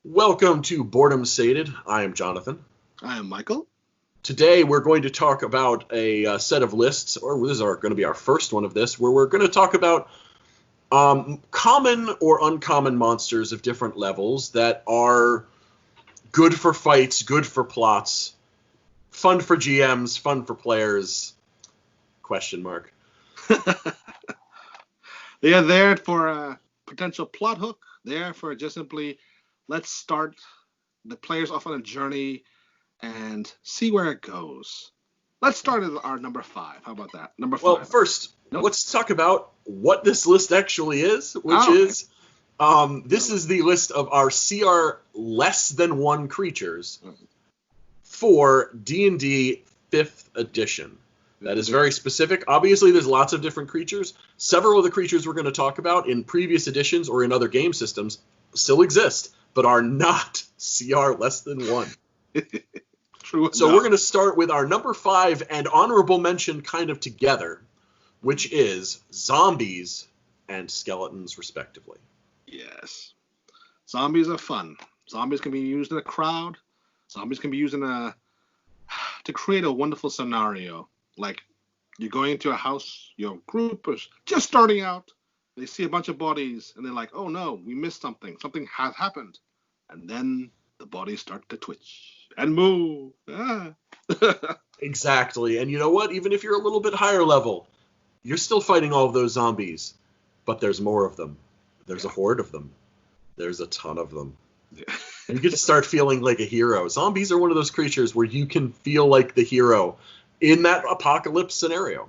Welcome to Boredom Sated. I am Jonathan. I am Michael. Today we're going to talk about a set of lists, or this is going to be our first one of this, where we're going to talk about common or uncommon monsters of different levels that are good for fights, good for plots, fun for GMs, fun for players, question mark. They are there for a potential plot hook, there for just simply let's start the players off on a journey and see where it goes. Let's start at our number 5. How about that? Number 5. Well, first, let's talk about what this list actually is, which is this is the list of our CR less than 1 creatures for D&D 5th edition. That is very specific. Obviously, there's lots of different creatures. Several of the creatures we're going to talk about in previous editions or in other game systems still exist, but are not CR less than 1. True. So we're going to start with our number 5 and honorable mention kind of together, which is zombies and skeletons, respectively. Yes. Zombies are fun. Zombies can be used in a crowd. Zombies can be used to create a wonderful scenario. Like, you're going into a house, your group is just starting out, they see a bunch of bodies, and they're like, oh no, we missed something. Something has happened. And then the bodies start to twitch and move. Exactly. And you know what? Even if you're a little bit higher level, you're still fighting all of those zombies. But there's more of them. There's a horde of them. There's a ton of them. You get to start feeling like a hero. Zombies are one of those creatures where you can feel like the hero in that apocalypse scenario.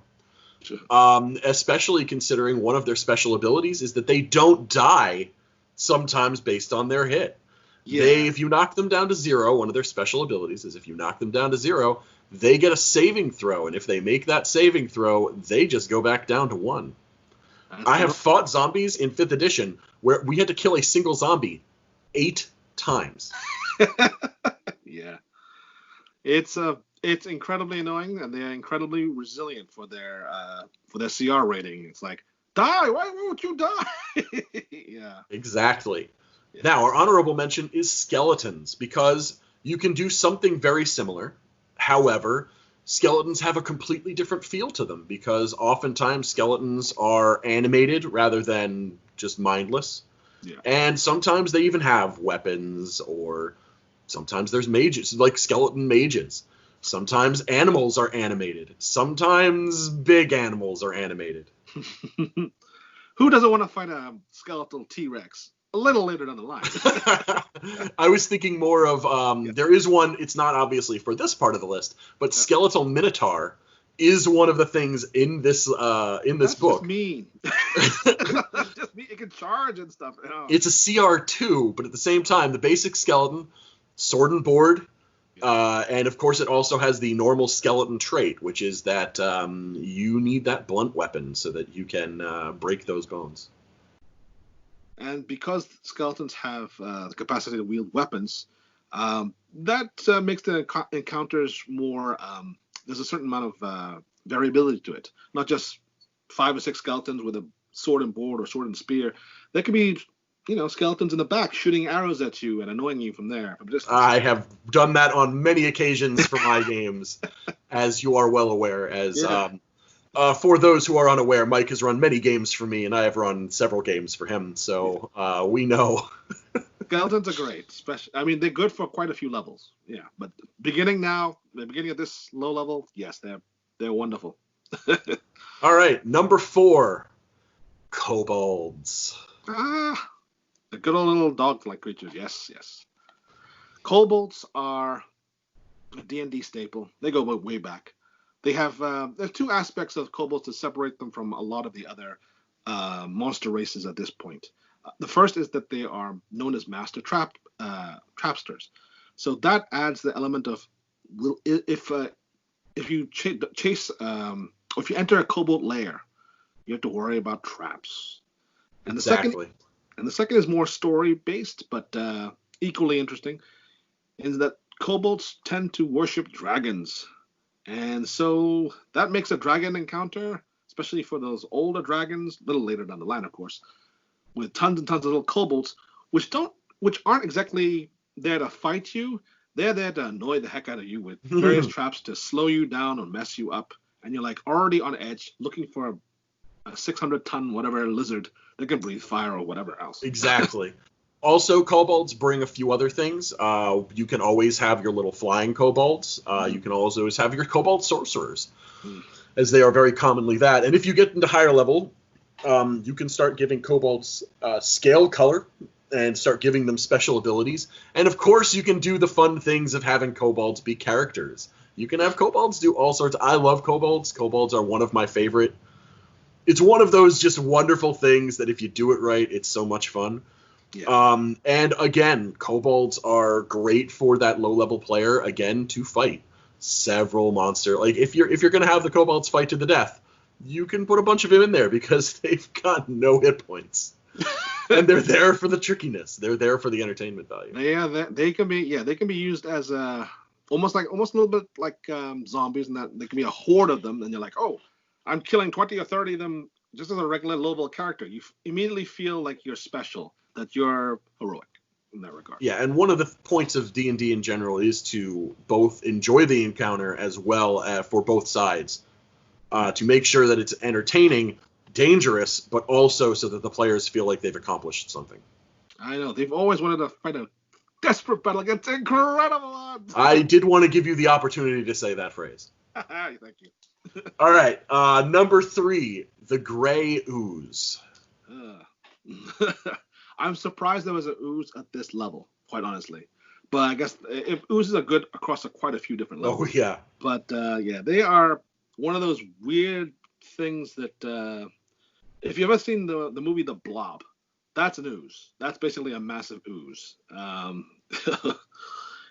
Especially considering one of their special abilities is that they don't die sometimes based on their hit. Yeah. If you knock them down to 0, one of their special abilities is if you knock them down to 0, they get a saving throw. And if they make that saving throw, they just go back down to 1. I have fought zombies in 5th edition where we had to kill a single zombie 8 times. Yeah. It's incredibly annoying, and they're incredibly resilient for their CR rating. It's like, die! Why won't you die? Yeah. Exactly. Yeah. Now, our honorable mention is skeletons, because you can do something very similar. However, skeletons have a completely different feel to them, because oftentimes skeletons are animated rather than just mindless. Yeah. And sometimes they even have weapons, or sometimes there's mages, like skeleton mages. Sometimes animals are animated. Sometimes big animals are animated. Who doesn't want to fight a skeletal T-Rex a little later down the line? I was thinking more of, there is one, it's not obviously for this part of the list, but skeletal minotaur is one of the things in this book. That's just mean. That's just mean. It can charge and stuff. Oh. It's a CR2, but at the same time, the basic skeleton, sword and board, and of course it also has the normal skeleton trait, which is that you need that blunt weapon so that you can break those bones. And because skeletons have the capacity to wield weapons, that makes the encounters more... there's a certain amount of variability to it. Not just 5 or 6 skeletons with a sword and board or sword and spear. There could be, skeletons in the back shooting arrows at you and annoying you from there. From distance. I have done that on many occasions for my games, as you are well aware. For those who are unaware, Mike has run many games for me, and I have run several games for him, so we know. Skeletons are great. They're good for quite a few levels. Yeah, but the beginning of this low level, yes, they're wonderful. All right, number 4, kobolds. The good old little dog-like creatures. Yes. Kobolds are a D&D staple. They go way back. They have there's 2 aspects of kobolds that separate them from a lot of the other monster races at this point. The first is that they are known as master trapsters. So that adds the element of if you chase if you enter a kobold lair, you have to worry about traps. And the second is more story based, but equally interesting, is that kobolds tend to worship dragons. And so that makes a dragon encounter, especially for those older dragons, a little later down the line, of course, with tons and tons of little kobolds, which don't which aren't exactly there to fight you. They're there to annoy the heck out of you with various traps to slow you down or mess you up. And you're like already on edge looking for a 600-ton whatever lizard that can breathe fire or whatever else. Exactly. Also, kobolds bring a few other things. You can always have your little flying kobolds. You can also have your kobold sorcerers, as they are very commonly that. And if you get into higher level, you can start giving kobolds scale color and start giving them special abilities. And of course, you can do the fun things of having kobolds be characters. You can have kobolds do all sorts. I love kobolds. Kobolds are one of my favorite. It's one of those just wonderful things that if you do it right, it's so much fun. Yeah. And again, kobolds are great for that low-level player, again, to fight several monster. Like, if you're going to have the kobolds fight to the death, you can put a bunch of them in there because they've got no hit points. And they're there for the trickiness. They're there for the entertainment value. Yeah, they can be used as almost a little bit like zombies, and that they can be a horde of them, and you're like, oh, I'm killing 20 or 30 of them just as a regular low-level character. You immediately feel like you're special, that you're heroic in that regard. Yeah, and one of the points of D&D in general is to both enjoy the encounter as well for both sides, to make sure that it's entertaining, dangerous, but also so that the players feel like they've accomplished something. I know. They've always wanted to fight a desperate battle against incredible odds. I did want to give you the opportunity to say that phrase. Thank you. All right. Number 3, the Gray Ooze. I'm surprised there was an ooze at this level, quite honestly. But I guess if oozes are good across quite a few different levels. Oh, yeah. But, they are one of those weird things that, if you've ever seen the movie The Blob, that's an ooze. That's basically a massive ooze.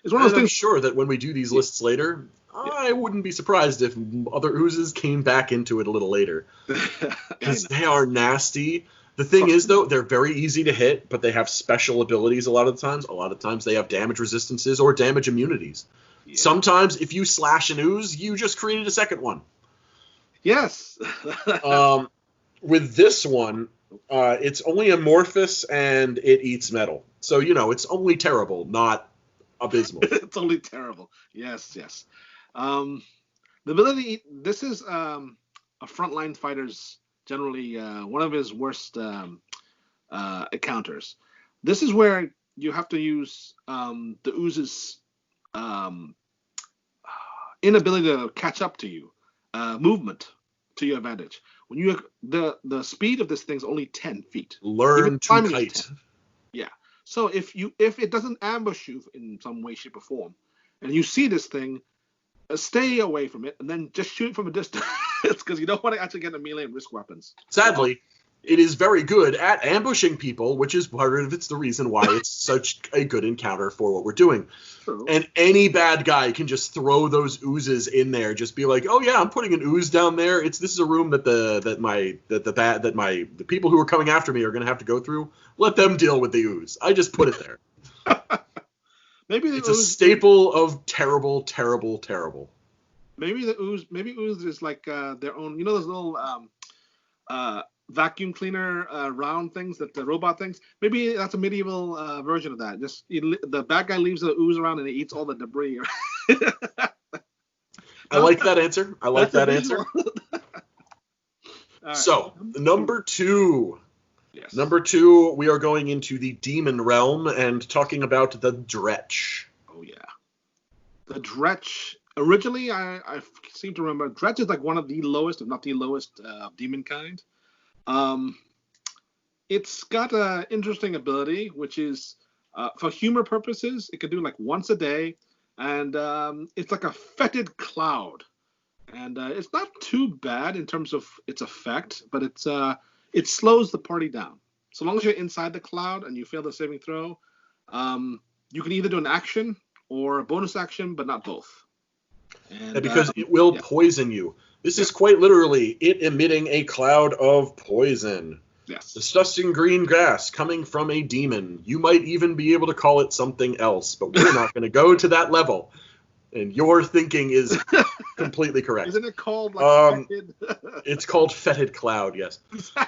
It's one of those things. I'm sure that when we do these lists later, I wouldn't be surprised if other oozes came back into it a little later. Because they are nasty. The thing is, though, they're very easy to hit, but they have special abilities a lot of the times. A lot of times they have damage resistances or damage immunities. Yeah. Sometimes if you slash an ooze, you just created a second one. Yes. With this one, it's only amorphous and it eats metal. So, it's only terrible, not abysmal. It's only terrible. Yes. The ability, this is a frontline fighter's generally one of his worst encounters. This is where you have to use the ooze's inability to catch up to you, movement to your advantage. When you the speed of this thing's only 10 feet. Learn to kite. Yeah. So if it doesn't ambush you in some way, shape, or form, and you see this thing, stay away from it, and then just shoot from a distance, because you don't want to actually get a melee and risk weapons. Sadly, it is very good at ambushing people, which is part of the reason why it's such a good encounter for what we're doing. True. And any bad guy can just throw those oozes in there. Just be like, oh yeah, I'm putting an ooze down there. This is a room that the people who are coming after me are going to have to go through. Let them deal with the ooze. I just put it there. Maybe it's a staple of terrible, terrible, terrible. Maybe ooze is like their own. You know those little vacuum cleaner round things, that the robot things. Maybe that's a medieval version of that. Just the bad guy leaves the ooze around and it eats all the debris. I like that answer. Right. So number 2. Yes. Number 2, we are going into the demon realm and talking about the Dretch. Oh yeah, the Dretch. Originally, I seem to remember Dretch is like one of the lowest, if not the lowest, demon kind. It's got an interesting ability, which is for humor purposes, it can do like once a day, and it's like a fetid cloud, and it's not too bad in terms of its effect, but it slows the party down. So long as you're inside the cloud and you fail the saving throw, you can either do an action or a bonus action, but not both. And because it will poison you. This is quite literally it emitting a cloud of poison. Yes. Disgusting green gas coming from a demon. You might even be able to call it something else, but we're not going to go to that level. And your thinking is completely correct. Isn't it called like fetid? It's called fetid cloud, yes.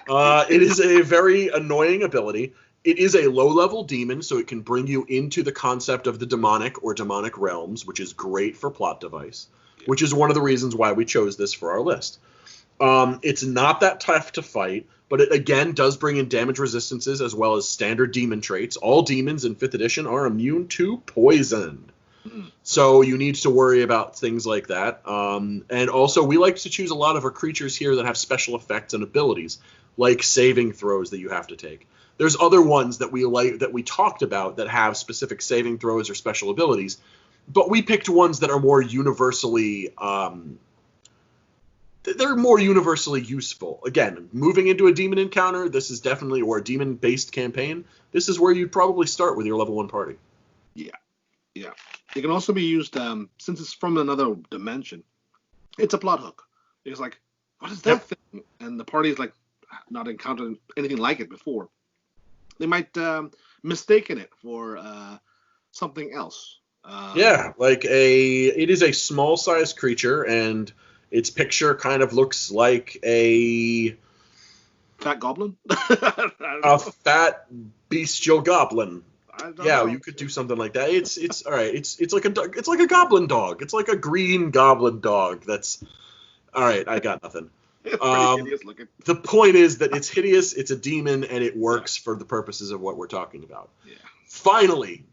It is a very annoying ability. It is a low-level demon, so it can bring you into the concept of the demonic or demonic realms, which is great for plot device, which is one of the reasons why we chose this for our list. It's not that tough to fight, but it again does bring in damage resistances as well as standard demon traits. All demons in 5th edition are immune to poison. So you need to worry about things like that. And also, we like to choose a lot of our creatures here that have special effects and abilities, like saving throws that you have to take. There's other ones that we like that we talked about that have specific saving throws or special abilities, but we picked ones that are more universally they're more universally useful. Again, moving into a demon encounter, this is definitely, or a demon-based campaign, this is where you'd probably start with your level 1 party. Yeah. It can also be used, since it's from another dimension, it's a plot hook. It's like, what is that thing? And the party is like, not encountered anything like it before. They might mistaken it for something else. It is a small-sized creature, and its picture kind of looks like a fat goblin. A fat bestial goblin. Yeah, you could do something like that. It's all right. It's like a goblin dog. It's like a green goblin dog. That's all right. I got nothing. It's pretty hideous looking. The point is that it's hideous. It's a demon, and it works for the purposes of what we're talking about. Yeah. Finally,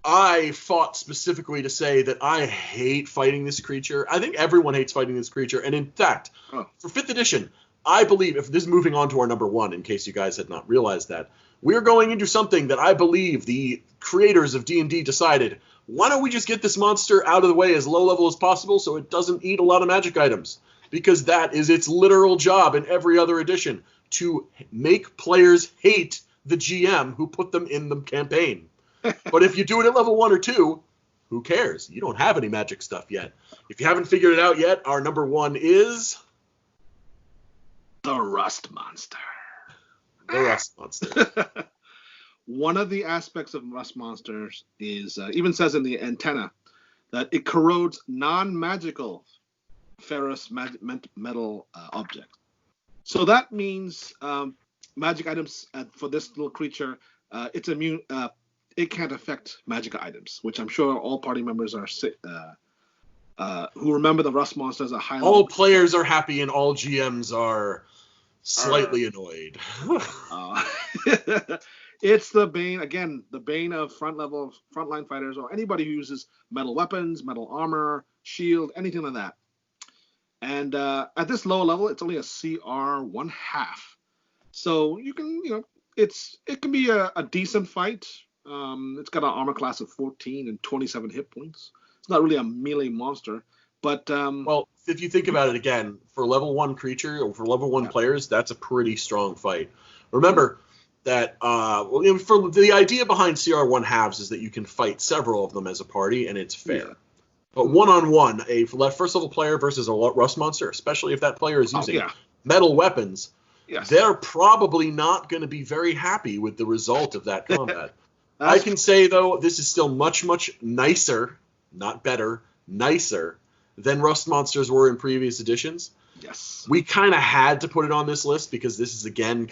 I fought specifically to say that I hate fighting this creature. I think everyone hates fighting this creature, and in fact, for 5th edition, I believe, if this is moving on to our number 1, in case you guys had not realized that, we're going into something that I believe the creators of D&D decided, why don't we just get this monster out of the way as low level as possible so it doesn't eat a lot of magic items? Because that is its literal job in every other edition, to make players hate the GM who put them in the campaign. But if you do it at level 1 or 2, who cares? You don't have any magic stuff yet. If you haven't figured it out yet, our number 1 is... the Rust Monster. The Rust Monster. One of the aspects of Rust Monsters is, even says in the antenna, that it corrodes non-magical ferrous metal objects. So that means magic items for this little creature, it's immune. It can't affect magic items, which I'm sure all party members are who remember the Rust Monster as a high. All players are happy and all GMs are slightly annoyed. It's the bane of frontline fighters, or anybody who uses metal weapons, metal armor, shield, anything like that. And at this low level, it's only a CR 1/2. So you can, it can be a decent fight. It's got an armor class of 14 and 27 hit points. It's not really a melee monster, but well, if you think about it again, for level 1 creature or for level 1 players, that's a pretty strong fight. Remember that for the idea behind CR 1/2 is that you can fight several of them as a party, and it's fair. Yeah. But one-on-one, a first level player versus a Rust Monster, especially if that player is using metal weapons, they're probably not going to be very happy with the result of that combat. I can say, though, this is still much, much nicer, not better, nicer than Rust Monsters were in previous editions. Yes. We kind of had to put it on this list because this is, again,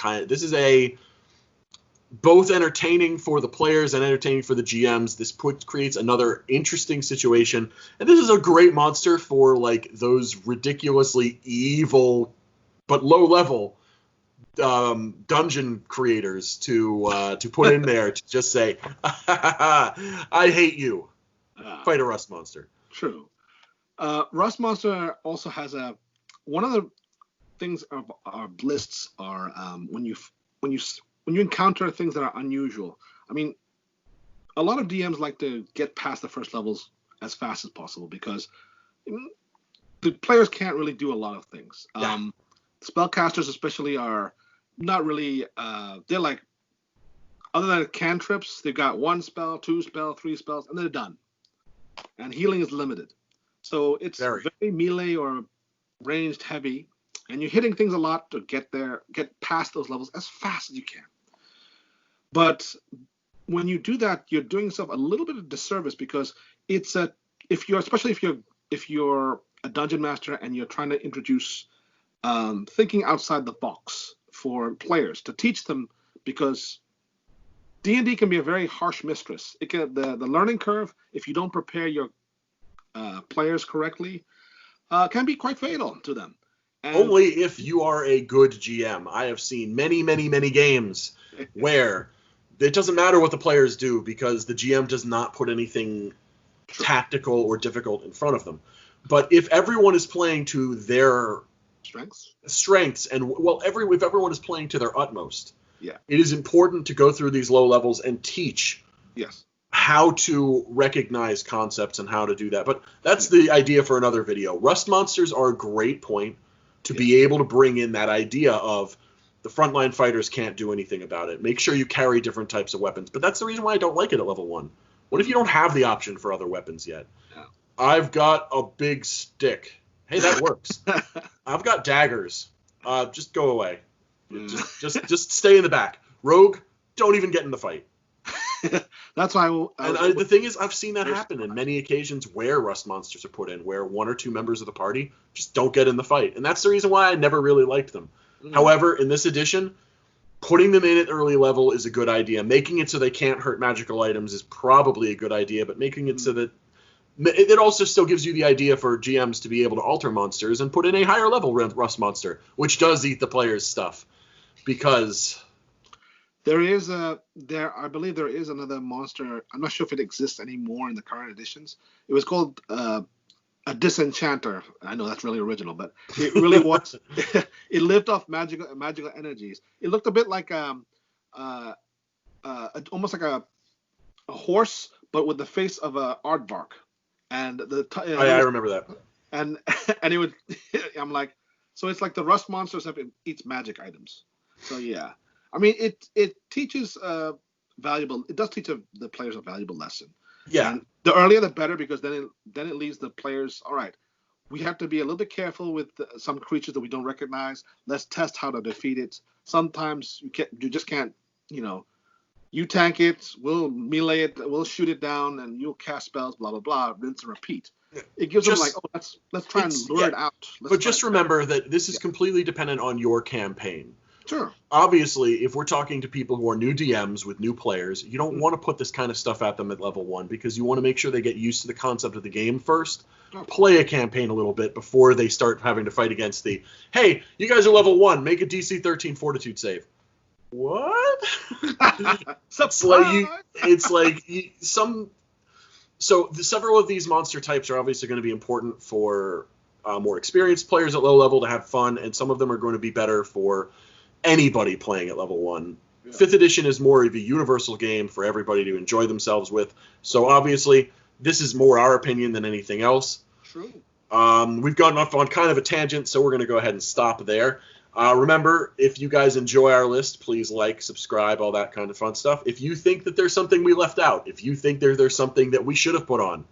both entertaining for the players and entertaining for the GMs. This creates another interesting situation. And this is a great monster for, like, those ridiculously evil but low-level dungeon creators to put in there to just say, I hate you. Fight a Rust Monster. True. Rust Monster also has one of the things of our lists are when you encounter things that are unusual. I mean, a lot of DMs like to get past the first levels as fast as possible because the players can't really do a lot of things. Spellcasters especially are not really, they're like, other than cantrips, they've got 1 spell, 2 spell, 3 spells, and they're done. And healing is limited. So it's very melee or ranged heavy, and you're hitting things a lot to get past those levels as fast as you can. But when you do that, you're doing yourself a little bit of disservice because if you're a dungeon master and you're trying to introduce thinking outside the box for players to teach them because D&D can be a very harsh mistress. It can the learning curve, if you don't prepare your players correctly, can be quite fatal to them. And only if you are a good GM. I have seen many, many, many games where it doesn't matter what the players do because the GM does not put anything tactical or difficult in front of them. But if everyone is playing to their strengths and if everyone is playing to their utmost, it is important to go through these low levels and teach how to recognize concepts and how to do that. But that's the idea for another video. Rust monsters are a great point to be able to bring in that idea of the frontline fighters can't do anything about it. Make sure you carry different types of weapons. But that's the reason why I don't like it at level 1. What if you don't have the option for other weapons yet? Yeah. I've got a big stick. Hey, that works. I've got daggers. Just go away. Just stay in the back. Rogue, don't even get in the fight. That's why. The thing is, I've seen that happen in many occasions where Rust monsters are put in, where 1 or 2 members of the party just don't get in the fight, and that's the reason why I never really liked them. However, in this edition, putting them in at early level is a good idea. Making it so they can't hurt magical items is probably a good idea, but making it so that it also still gives you the idea for GMs to be able to alter monsters and put in a higher level Rust monster, which does eat the player's stuff, because I believe there is another monster. I'm not sure if it exists anymore in the current editions. It was called a Disenchanter. I know that's really original, but it really was. It lived off magical energies. It looked a bit like almost like a horse, but with the face of a aardvark. And I remember that. And it would. I'm like, so it's like the Rust monster except it eats magic items. So yeah, I mean it teaches valuable. It does teach the players a valuable lesson. Yeah. And the earlier the better, because then it leaves the players, all right, we have to be a little bit careful with some creatures that we don't recognize. Let's test how to defeat it. Sometimes you just can't, you tank it, we'll melee it, we'll shoot it down, and you'll cast spells, blah, blah, blah, rinse and repeat. It gives them like, let's try and lure it out. But just remember that this is completely dependent on your campaign. Sure. Obviously, if we're talking to people who are new DMs with new players, you don't want to put this kind of stuff at them at level 1 because you want to make sure they get used to the concept of the game first. Play a campaign a little bit before they start having to fight against hey, you guys are level 1, make a DC 13 Fortitude save. What? Several of these monster types are obviously going to be important for more experienced players at low level to have fun, and some of them are going to be better for anybody playing at level 1. Yeah. 5th edition is more of a universal game for everybody to enjoy themselves with. So obviously, this is more our opinion than anything else. True. We've gotten off on kind of a tangent, so we're going to go ahead and stop there. Remember, if you guys enjoy our list, please like, subscribe, all that kind of fun stuff. If you think that there's something we left out, if you think there's something that we should have put on,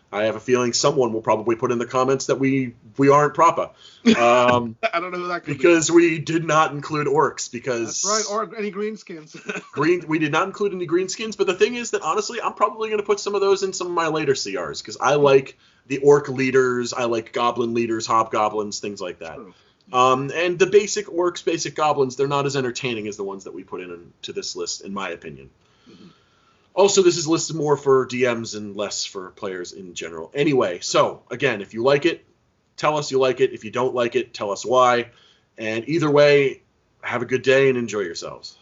I have a feeling someone will probably put in the comments that we aren't proper. I don't know who that could be. Because we did not include orcs. Because that's right, or any greenskins. We did not include any greenskins, but the thing is that, honestly, I'm probably going to put some of those in some of my later CRs, because I like the orc leaders, I like goblin leaders, hobgoblins, things like that. True. And the basic orcs, basic goblins, they're not as entertaining as the ones that we put into this list, in my opinion. Mm-hmm. Also, this is listed more for DMs and less for players in general. Anyway, so, again, if you like it, tell us you like it. If you don't like it, tell us why. And either way, have a good day and enjoy yourselves.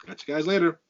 Catch you guys later.